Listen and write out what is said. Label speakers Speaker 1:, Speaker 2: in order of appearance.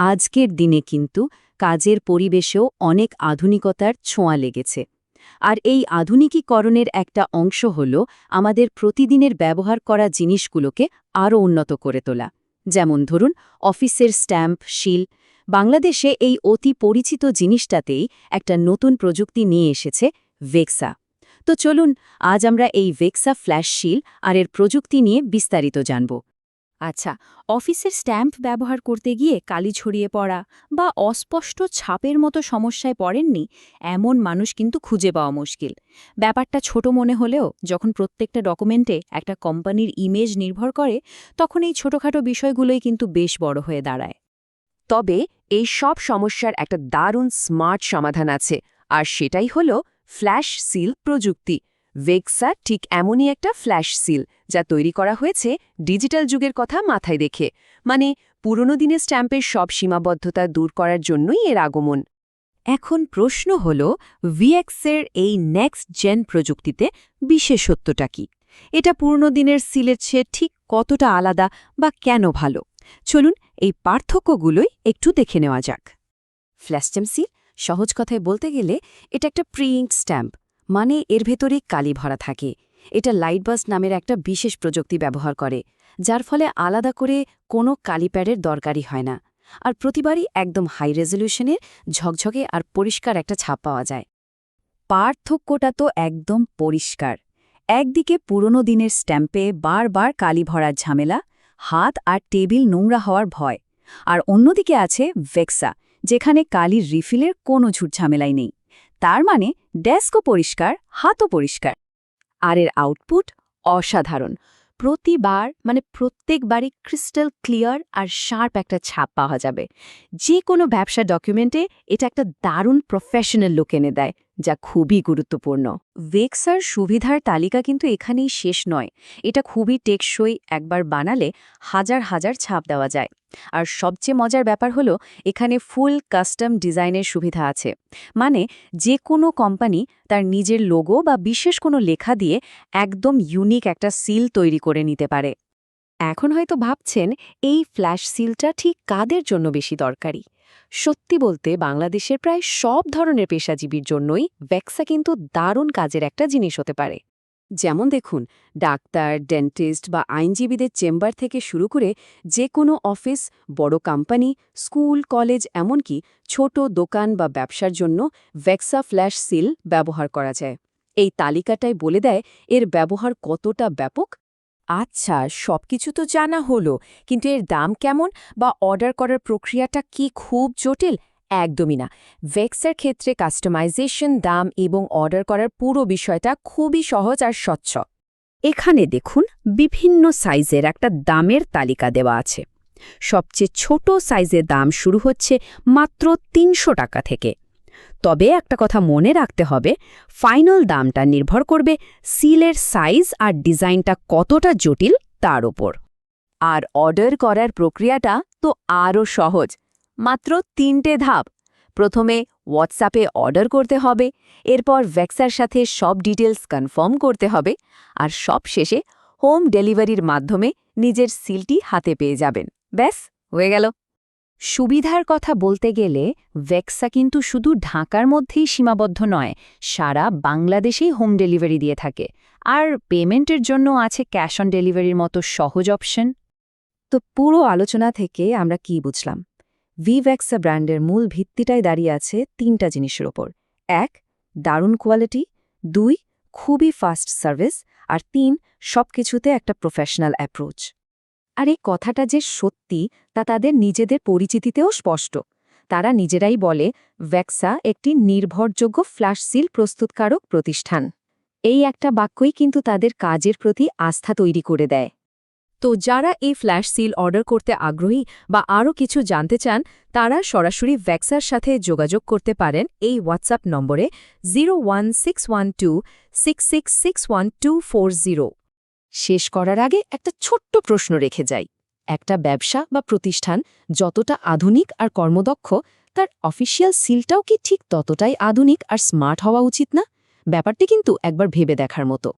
Speaker 1: আজকের দিনে কিন্তু কাজের পরিবেশেও অনেক আধুনিকতার ছোঁয়া লেগেছে। আর এই আধুনিকীকরণের একটা অংশ হল আমাদের প্রতিদিনের ব্যবহার করা জিনিসগুলোকে আরও উন্নত করে তোলা। যেমন ধরুন অফিসের স্ট্যাম্প, শিল। বাংলাদেশে এই অতি পরিচিত জিনিসটাতেই একটা নতুন প্রযুক্তি নিয়ে এসেছে ভেক্সা। তো চলুন আজ আমরা এই ভেক্সা ফ্ল্যাশ শিল আর এর প্রযুক্তি নিয়ে বিস্তারিত জানব।
Speaker 2: আচ্ছা, অফিসের স্ট্যাম্প ব্যবহার করতে গিয়ে কালি ছড়িয়ে পড়া বা অস্পষ্ট ছাপের মতো সমস্যায় পড়েননি এমন মানুষ কিন্তু খুঁজে পাওয়া মুশকিল। ব্যাপারটা ছোট মনে হলেও যখন প্রত্যেকটা ডকুমেন্টে একটা কোম্পানির ইমেজ নির্ভর করে, তখন এই ছোটখাটো বিষয়গুলোই কিন্তু বেশ বড় হয়ে দাঁড়ায়।
Speaker 3: তবে এই সব সমস্যার একটা দারুণ স্মার্ট সমাধান আছে, আর সেটাই হলো ফ্ল্যাশ সিল প্রযুক্তি। ভেক্সা ঠিক এমনই একটা ফ্ল্যাশ সিল, যা তৈরি করা হয়েছে ডিজিটাল যুগের কথা মাথায় রেখে। মানে পুরনো দিনের স্ট্যাম্পের সব সীমাবদ্ধতা দূর করার জন্যই এর আগমন।
Speaker 2: এখন প্রশ্ন হল, ভিএক্সের এই নেক্সট জেন প্রযুক্তিতে বিশেষত্বটা কি? এটা পুরনো দিনের সিলের চেয়ে ঠিক কতটা আলাদা বা কেন ভালো? চলুন এই পার্থক্যগুলোই একটু দেখে নেওয়া যাক।
Speaker 3: ফ্ল্যাশ স্ট্যাম্প সিল সহজ কথায় বলতে গেলে এটা একটা প্রি ইঙ্কড স্ট্যাম্প, মানে এর ভেতরে কালি ভরা থাকে। এটা লাইটবাস্ট নামের একটা বিশেষ প্রযুক্তি ব্যবহার করে, যার ফলে আলাদা করে কোনো কালিপ্যাডের দরকারই হয় না। আর প্রতিবারই একদম হাই রেজলিউশনের ঝকঝকে আর পরিষ্কার একটা ছাপ পাওয়া যায়।
Speaker 1: পার্থক্যটা তো একদম পরিষ্কার। একদিকে পুরনো দিনের স্ট্যাম্পে বারবার কালি ভরার ঝামেলা, হাত আর টেবিল নোংরা হওয়ার ভয়। আর অন্যদিকে আছে ভেক্সা, যেখানে কালির রিফিলের কোনো ঝুটঝামেলাই নেই। তার মানে ডেস্কও পরিষ্কার, হাতও পরিষ্কার।
Speaker 3: আর এর আউটপুট অসাধারণ। প্রত্যেকবারই ক্রিস্টাল ক্লিয়ার আর শার্প একটা ছাপ পাওয়া যাবে। যে কোনো ব্যবসার ডকুমেন্টে এটা একটা দারুণ প্রফেশনাল লুক এনে দেয়, যা খুবই গুরুত্বপূর্ণ।
Speaker 1: ভেক্সার সুবিধার তালিকা কিন্তু এখানেই শেষ নয়। এটা খুবই টেকসই, একবার বানালে হাজার হাজার ছাপ দেওয়া যায়। আর সবচেয়ে মজার ব্যাপার হলো এখানে ফুল কাস্টম ডিজাইনের সুবিধা আছে। মানে যে কোনো কোম্পানি তার নিজের লোগো বা বিশেষ কোনো লেখা দিয়ে একদম ইউনিক একটা সিল তৈরি করে নিতে পারে।
Speaker 3: এখন হয়তো ভাবছেন, এই ফ্ল্যাশ সিলটা ঠিক কাদের জন্য বেশি দরকারি? সত্যি বলতে বাংলাদেশের প্রায় সব ধরনের পেশাজীবীর জন্যই ভেক্সা কিন্তু দারুণ কাজের একটা জিনিস হতে পারে। যেমন দেখুন, ডাক্তার, ডেন্টিস্ট বা আইনজীবীদের চেম্বার থেকে শুরু করে যে কোনো অফিস, বড় কোম্পানি, স্কুল, কলেজ, এমনকি ছোট দোকান বা ব্যবসার জন্য ভেক্সা ফ্ল্যাশ সিল ব্যবহার করা যায়। এই তালিকাটাই বলে দেয় এর ব্যবহার কতটা ব্যাপক। আচ্ছা, সবকিছু তো জানা হলো, কিন্তু এর দাম কেমন বা অর্ডার করার প্রক্রিয়াটা কি খুব জটিল? একদমই না। ভেক্সার ক্ষেত্রে কাস্টমাইজেশন, দাম এবং অর্ডার করার পুরো বিষয়টা খুবই সহজ আর স্বচ্ছ।
Speaker 2: এখানে দেখুন বিভিন্ন সাইজের একটা দামের তালিকা দেওয়া আছে। সবচেয়ে ছোট সাইজের দাম শুরু হচ্ছে মাত্র ৩০০ টাকা থেকে। তবে একটা কথা মনে রাখতে হবে, ফাইনাল দামটা নির্ভর করবে সিলের সাইজ আর ডিজাইনটা কতটা জটিল তার ওপর।
Speaker 3: আর অর্ডার করার প্রক্রিয়াটা তো আরও সহজ। মাত্র ৩টে ধাপ। প্রথমে হোয়াটসঅ্যাপে অর্ডার করতে হবে, এরপর ভেক্সার সাথে সব ডিটেলস কনফার্ম করতে হবে, আর সব শেষে হোম ডেলিভারির মাধ্যমে নিজের সিলটি হাতে পেয়ে যাবেন। ব্যাস, হয়ে গেল।
Speaker 2: সুবিধার কথা বলতে গেলে ভেক্সা কিন্তু শুধু ঢাকার মধ্যেই সীমাবদ্ধ নয়, সারা বাংলাদেশেই হোম ডেলিভারি দিয়ে থাকে। আর পেমেন্টের জন্য আছে ক্যাশ অন ডেলিভারির মতো সহজ অপশন।
Speaker 1: তো পুরো আলোচনা থেকে আমরা কি বুঝলাম? ভেক্সা ব্র্যান্ডের মূল ভিত্তিটাই দাঁড়িয়ে আছে ৩টা জিনিসের ওপর। ১. দারুণ কোয়ালিটি, ২. খুবই ফাস্ট সার্ভিস, আর ৩. সবকিছুতে একটা প্রফেশনাল অ্যাপ্রোচ। আর এই কথাটা যে সত্যি তা তাদের নিজেদের পরিচিতিতেও স্পষ্ট। তারা নিজেরাই বলে ভেক্সা একটি নির্ভরযোগ্য ফ্ল্যাশ সিল প্রস্তুতকারক প্রতিষ্ঠান। এই একটা বাক্যই কিন্তু তাদের কাজের প্রতি আস্থা তৈরি করে দেয়। তো যারা এই ফ্ল্যাশ সিল অর্ডার করতে আগ্রহী বা আরও কিছু জানতে চান, তারা সরাসরি ভেক্সার সাথে যোগাযোগ করতে পারেন এই হোয়াটসঅ্যাপ নম্বরে 0161266612440। শেষ করার আগে একটা ছোট্ট প্রশ্ন রেখে যাই। একটা ব্যবসা বা প্রতিষ্ঠান যতটা আধুনিক আর কর্মদক্ষ, তার অফিসিয়াল সিলটাও কি ঠিক ততটাই আধুনিক আর স্মার্ট হওয়া উচিত না? ব্যাপারটি কিন্তু একবার ভেবে দেখার মতো।